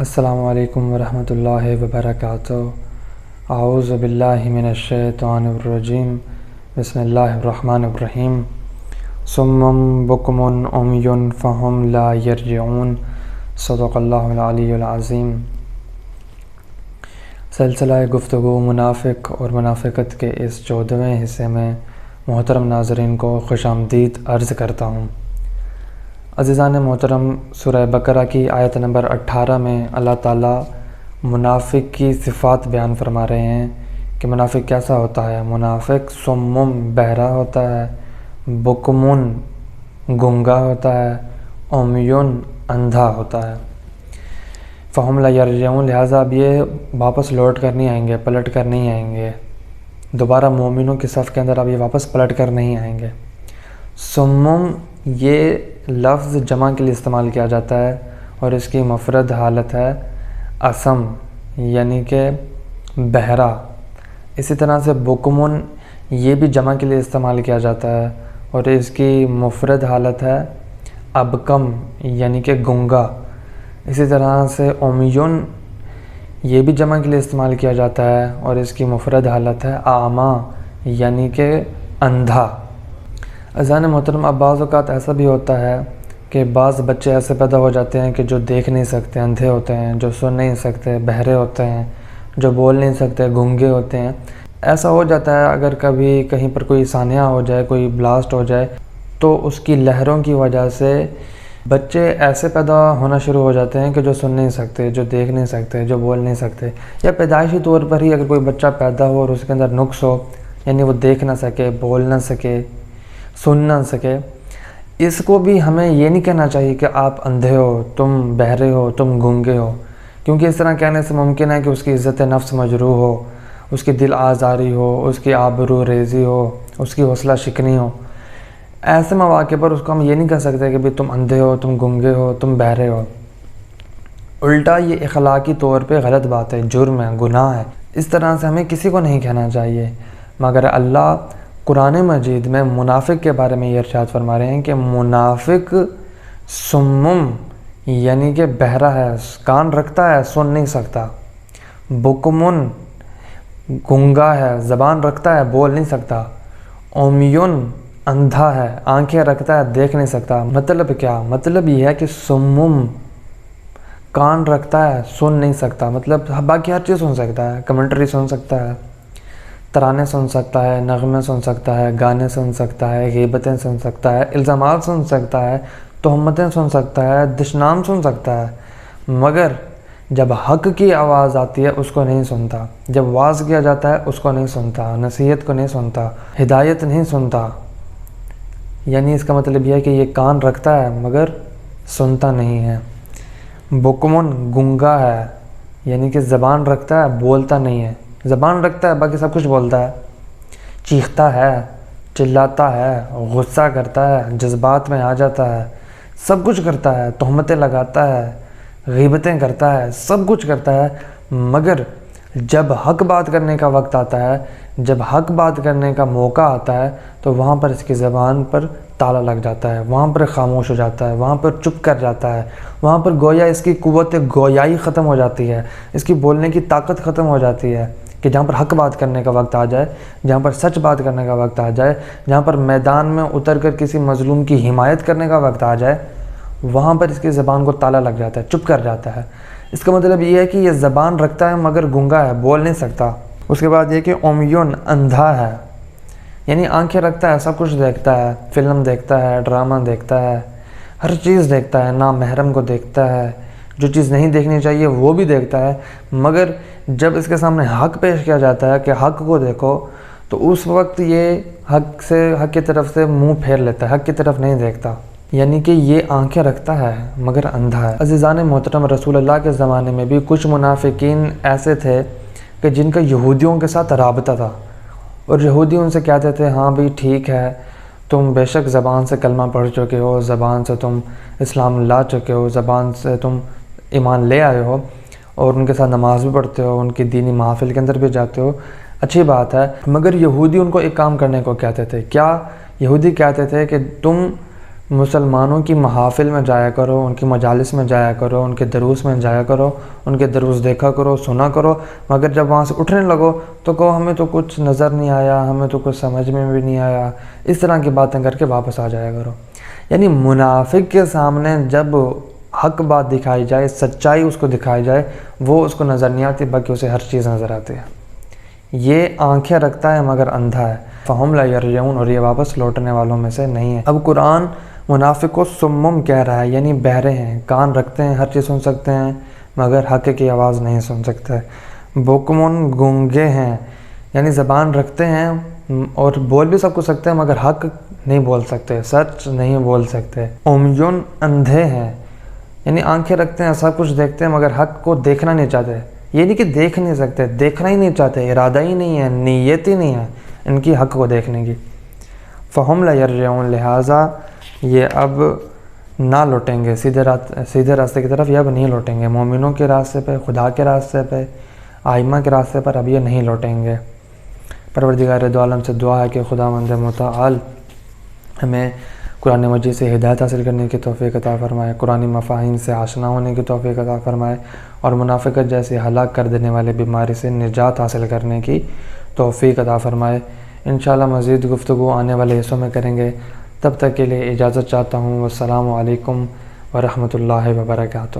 السلام علیکم ورحمۃ اللہ وبرکاتہ۔ اعوذ باللہ من الشیطان الرجیم، بسم اللہ الرحمن الرحیم۔ صم بکم عمی فہم لا یرجعون، صدق اللہ العلی العظیم۔ سلسلہ گفتگو منافق اور منافقت کے اس 14ویں حصے میں محترم ناظرین کو خوش آمدید عرض کرتا ہوں۔ عزیزان محترم، سورہ بقرہ کی آیت نمبر 18 میں اللہ تعالیٰ منافق کی صفات بیان فرما رہے ہیں کہ منافق کیسا ہوتا ہے۔ منافق صم بہرا ہوتا ہے، بکمن گنگا ہوتا ہے، عمیٌ اندھا ہوتا ہے۔ فہم لا یرجعون، لہٰذا اب یہ واپس لوٹ کر نہیں آئیں گے، پلٹ کر نہیں آئیں گے، دوبارہ مومنوں کی صف کے اندر اب یہ واپس پلٹ کر نہیں آئیں گے۔ صم یہ لفظ جمع کے لیے استعمال کیا جاتا ہے اور اس کی مفرد حالت ہے اسم، یعنی کہ بہرا۔ اسی طرح سے بکمن یہ بھی جمع کے لیے استعمال کیا جاتا ہے اور اس کی مفرد حالت ہے ابکم، یعنی کہ گنگا۔ اسی طرح سے عمیٌ یہ بھی جمع کے لیے استعمال کیا جاتا ہے اور اس کی مفرد حالت ہے اعمیٰ، یعنی کہ اندھا۔ اذان محترم، اب بعض اوقات ایسا بھی ہوتا ہے کہ بعض بچے ایسے پیدا ہو جاتے ہیں کہ جو دیکھ نہیں سکتے، اندھے ہوتے ہیں، جو سن نہیں سکتے، بہرے ہوتے ہیں، جو بول نہیں سکتے، گونگے ہوتے ہیں۔ ایسا ہو جاتا ہے اگر کبھی کہیں پر کوئی سانحہ ہو جائے، کوئی بلاسٹ ہو جائے تو اس کی لہروں کی وجہ سے بچے ایسے پیدا ہونا شروع ہو جاتے ہیں کہ جو سن نہیں سکتے، جو دیکھ نہیں سکتے، جو بول نہیں سکتے، یا پیدائشی طور پر ہی اگر کوئی بچہ پیدا ہو اور اس کے اندر نقص ہو، یعنی وہ دیکھ نہ سکے، بول نہ سکے، سن نہ سکے، اس کو بھی ہمیں یہ نہیں کہنا چاہیے کہ آپ اندھے ہو، تم بہرے ہو، تم گونگے ہو، کیونکہ اس طرح کہنے سے ممکن ہے کہ اس کی عزت نفس مجروح ہو، اس کی دل آزاری ہو، اس کی آبرو ریزی ہو، اس کی حوصلہ شکنی ہو۔ ایسے مواقع پر اس کو ہم یہ نہیں کہہ سکتے کہ تم اندھے ہو، تم گونگے ہو، تم بہرے ہو۔ الٹا یہ اخلاقی طور پہ غلط بات ہے، جرم ہے، گناہ ہے۔ اس طرح سے ہمیں کسی کو نہیں کہنا چاہیے، مگر اللہ قرآن مجید میں منافق کے بارے میں یہ ارشاد فرما رہے ہیں کہ منافق صم، یعنی کہ بہرا ہے، کان رکھتا ہے، سن نہیں سکتا، بکمن گنگا ہے، زبان رکھتا ہے، بول نہیں سکتا، عمیٌ اندھا ہے، آنکھیں رکھتا ہے، دیکھ نہیں سکتا۔ مطلب کیا؟ مطلب یہ ہے کہ صم کان رکھتا ہے، سن نہیں سکتا، مطلب باقی ہر چیز سن سکتا ہے، کمنٹری سن سکتا ہے، ترانے سن سکتا ہے، نغمے سن سکتا ہے، گانے سن سکتا ہے، غیبتیں سن سکتا ہے، الزامات سن سکتا ہے، تہمتیں سن سکتا ہے، دشنام سن سکتا ہے، مگر جب حق کی آواز آتی ہے اس کو نہیں سنتا، جب واعظ کیا جاتا ہے اس کو نہیں سنتا، نصیحت کو نہیں سنتا، ہدایت نہیں سنتا۔ یعنی اس کا مطلب یہ ہے کہ یہ کان رکھتا ہے مگر سنتا نہیں ہے۔ بکمن گنگا ہے، یعنی کہ زبان رکھتا ہے، بولتا نہیں ہے، زبان رکھتا ہے، باقی سب کچھ بولتا ہے، چیختا ہے، چلاتا ہے، غصہ کرتا ہے، جذبات میں آ جاتا ہے، سب کچھ کرتا ہے، تہمتیں لگاتا ہے، غیبتیں کرتا ہے، سب کچھ کرتا ہے، مگر جب حق بات کرنے کا وقت آتا ہے، جب حق بات کرنے کا موقع آتا ہے تو وہاں پر اس کی زبان پر تالا لگ جاتا ہے، وہاں پر خاموش ہو جاتا ہے، وہاں پر چپ کر جاتا ہے، وہاں پر گویا اس کی قوت گویائی ختم ہو جاتی ہے، اس کی بولنے کی طاقت ختم ہو جاتی ہے کہ جہاں پر حق بات کرنے کا وقت آ جائے، جہاں پر سچ بات کرنے کا وقت آ جائے، جہاں پر میدان میں اتر کر کسی مظلوم کی حمایت کرنے کا وقت آ جائے، وہاں پر اس کی زبان کو تالا لگ جاتا ہے، چپ کر جاتا ہے۔ اس کا مطلب یہ ہے کہ یہ زبان رکھتا ہے مگر گنگا ہے، بول نہیں سکتا۔ اس کے بعد یہ کہ عمیٌ اندھا ہے، یعنی آنکھیں رکھتا ہے، سب کچھ دیکھتا ہے، فلم دیکھتا ہے، ڈرامہ دیکھتا ہے، ہر چیز دیکھتا ہے، نامحرم کو دیکھتا ہے، جو چیز نہیں دیکھنی چاہیے وہ بھی دیکھتا ہے، مگر جب اس کے سامنے حق پیش کیا جاتا ہے کہ حق کو دیکھو تو اس وقت یہ حق کی طرف سے منہ پھیر لیتا ہے، حق کی طرف نہیں دیکھتا، یعنی کہ یہ آنکھیں رکھتا ہے مگر اندھا ہے۔ عزیزان محترم، رسول اللہ کے زمانے میں بھی کچھ منافقین ایسے تھے کہ جن کا یہودیوں کے ساتھ رابطہ تھا، اور یہودی ان سے کہتے تھے ہاں بھی ٹھیک ہے، تم بے شک زبان سے کلمہ پڑھ چکے ہو، زبان سے تم اسلام لا چکے ہو، زبان سے تم ایمان لے آئے ہو، اور ان کے ساتھ نماز بھی پڑھتے ہو، ان کی دینی محافل کے اندر بھی جاتے ہو، اچھی بات ہے، مگر یہودی ان کو ایک کام کرنے کو کہتے تھے۔ کیا یہودی کہتے تھے کہ تم مسلمانوں کی محافل میں جایا کرو، ان کی مجالس میں جایا کرو، ان کے دروس میں جایا کرو، ان کے دروس دیکھا کرو، سنا کرو، مگر جب وہاں سے اٹھنے لگو تو کہو ہمیں تو کچھ نظر نہیں آیا، ہمیں تو کچھ سمجھ میں بھی نہیں آیا، اس طرح کی باتیں کر کے واپس آ جایا کرو۔ یعنی منافق کے سامنے جب حق بات دکھائی جائے، سچائی اس کو دکھائی جائے، وہ اس کو نظر نہیں آتی، باقی اسے ہر چیز نظر آتی ہے۔ یہ آنکھیں رکھتا ہے مگر اندھا ہے، فہم لا یرجعون، اور یہ واپس لوٹنے والوں میں سے نہیں ہے۔ اب قرآن منافق کو سمم کہہ رہا ہے، یعنی بہرے ہیں، کان رکھتے ہیں، ہر چیز سن سکتے ہیں مگر حق کی آواز نہیں سن سکتے۔ بکمن، گونگے ہیں، یعنی زبان رکھتے ہیں اور بول بھی سب کچھ سکتے ہیں مگر حق نہیں بول سکتے، سچ نہیں بول سکتے۔ عمیون، اندھے ہیں، یعنی آنکھیں رکھتے ہیں، سب کچھ دیکھتے ہیں مگر حق کو دیکھنا نہیں چاہتے۔ یہ نہیں کہ دیکھ نہیں سکتے، دیکھنا ہی نہیں چاہتے، ارادہ ہی نہیں ہے، نیت ہی نہیں ہے ان کی حق کو دیکھنے کی۔ فہم لا یرجعون، لہٰذا یہ اب نہ لوٹیں گے سیدھے راستے کی طرف، یہ اب نہیں لوٹیں گے، مومنوں کے راستے پہ، خدا کے راستے پہ، آئمہ کے راستے پر اب یہ نہیں لوٹیں گے۔ پروردگار دو عالم سے دعا ہے کہ خداوند متعال ہمیں قرآن مجید سے ہدایت حاصل کرنے کی توفیق عطا فرمائے، قرآن مفاہیم سے آشنا ہونے کی توفیق عطا فرمائے، اور منافقت جیسی ہلاک کر دینے والے بیماری سے نجات حاصل کرنے کی توفیق عطا فرمائے۔ انشاءاللہ مزید گفتگو آنے والے حصوں میں کریں گے، تب تک کے لیے اجازت چاہتا ہوں۔ والسلام علیکم ورحمۃ اللہ وبرکاتہ۔